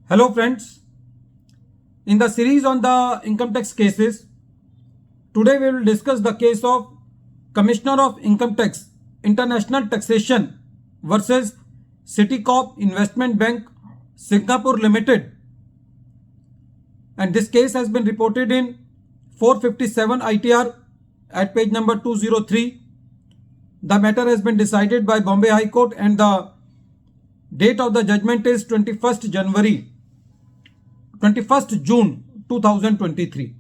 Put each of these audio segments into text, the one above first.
Hello friends, in the series on the income tax cases, today we will discuss the case of Commissioner of Income Tax, International Taxation versus CITICORP Investment Bank, Singapore Limited. And this case has been reported in 457 ITR at page number 203. The matter has been decided by Bombay High Court and the date of the judgment is 21st June 2023.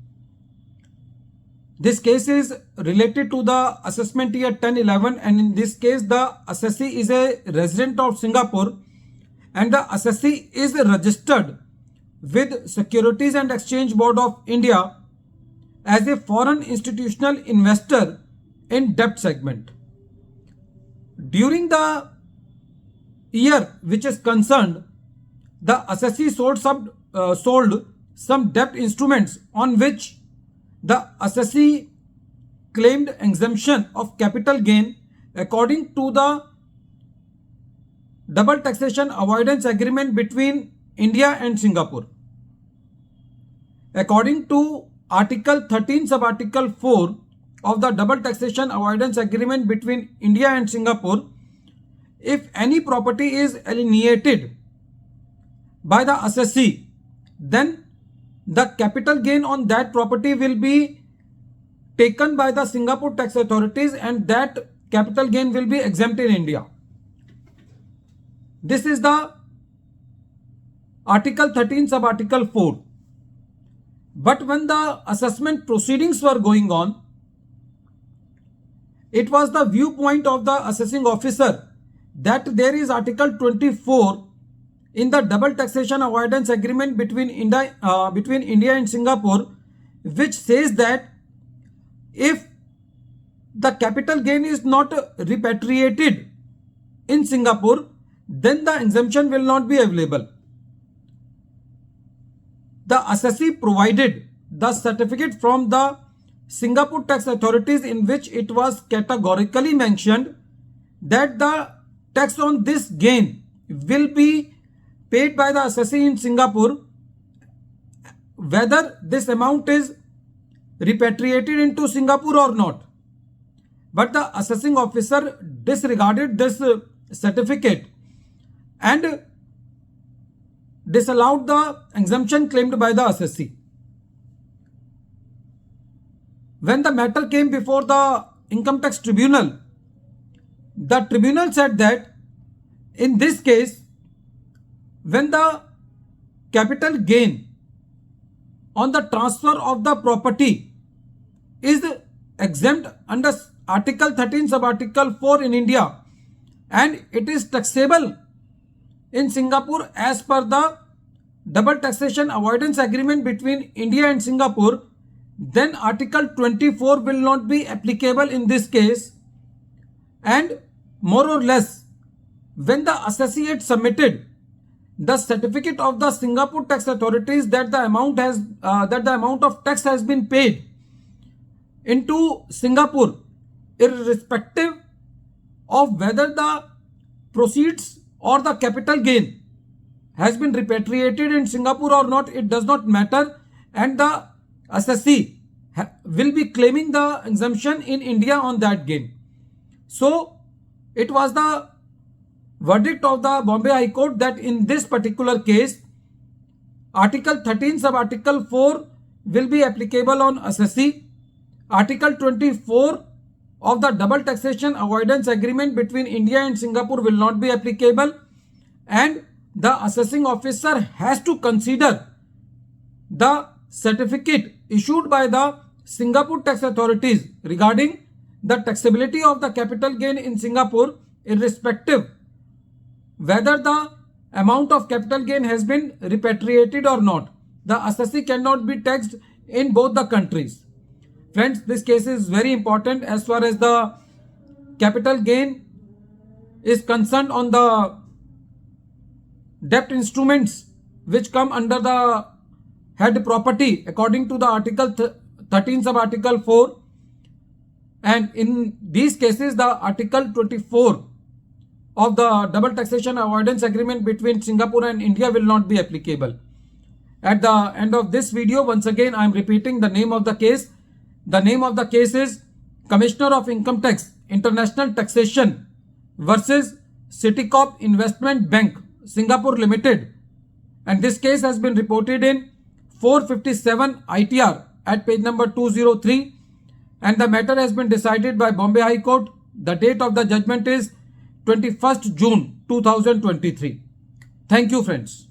This case is related to the assessment year 10-11, and in this case the assessee is a resident of Singapore and the assessee is registered with Securities and Exchange Board of India as a foreign institutional investor in debt segment. During the year which is concerned, the assessee sold some debt instruments on which the assessee claimed exemption of capital gain according to the double taxation avoidance agreement between India and Singapore. According to Article 13 Sub-Article 4 of the double taxation avoidance agreement between India and Singapore, if any property is alienated by the assessee, then the capital gain on that property will be taken by the Singapore tax authorities and that capital gain will be exempt in India. This is the Article 13 Sub-Article 4. But when the assessment proceedings were going on, it was the viewpoint of the assessing officer that there is Article 24 in the double taxation avoidance agreement between India and Singapore, which says that if the capital gain is not repatriated in Singapore, then the exemption will not be available. The assessee provided the certificate from the Singapore tax authorities in which it was categorically mentioned that the tax on this gain will be paid by the assessee in Singapore, whether this amount is repatriated into Singapore or not. But the assessing officer disregarded this certificate and disallowed the exemption claimed by the assessee. When the matter came before the Income Tax Tribunal, the tribunal said that in this case, when the capital gain on the transfer of the property is exempt under Article 13 Sub-Article 4 in India and it is taxable in Singapore as per the double taxation avoidance agreement between India and Singapore, then Article 24 will not be applicable in this case. And more or less, when the assessee had submitted the certificate of the Singapore tax authorities that the amount of tax has been paid into Singapore, irrespective of whether the proceeds or the capital gain has been repatriated in Singapore or not, it does not matter, and the assessee will be claiming the exemption in India on that gain. So it was the verdict of the Bombay High Court that in this particular case, Article 13 Sub-Article 4 will be applicable on assessee. Article 24 of the double taxation avoidance agreement between India and Singapore will not be applicable, and the assessing officer has to consider the certificate issued by the Singapore tax authorities regarding the taxability of the capital gain in Singapore, irrespective whether the amount of capital gain has been repatriated or not. The assessee cannot be taxed in both the countries. Friends, this case is very important as far as the capital gain is concerned on the debt instruments which come under the head property according to the Article 13 Sub-Article 4, and in these cases the Article 24 of the double taxation avoidance agreement between Singapore and India will not be applicable. At the end of this video, once again, I am repeating the name of the case. The name of the case is Commissioner of Income Tax, International Taxation versus CITICORP Investment Bank, Singapore Limited. And this case has been reported in 457 ITR at page number 203. And the matter has been decided by Bombay High Court. The date of the judgment is 21st June 2023. Thank you, friends.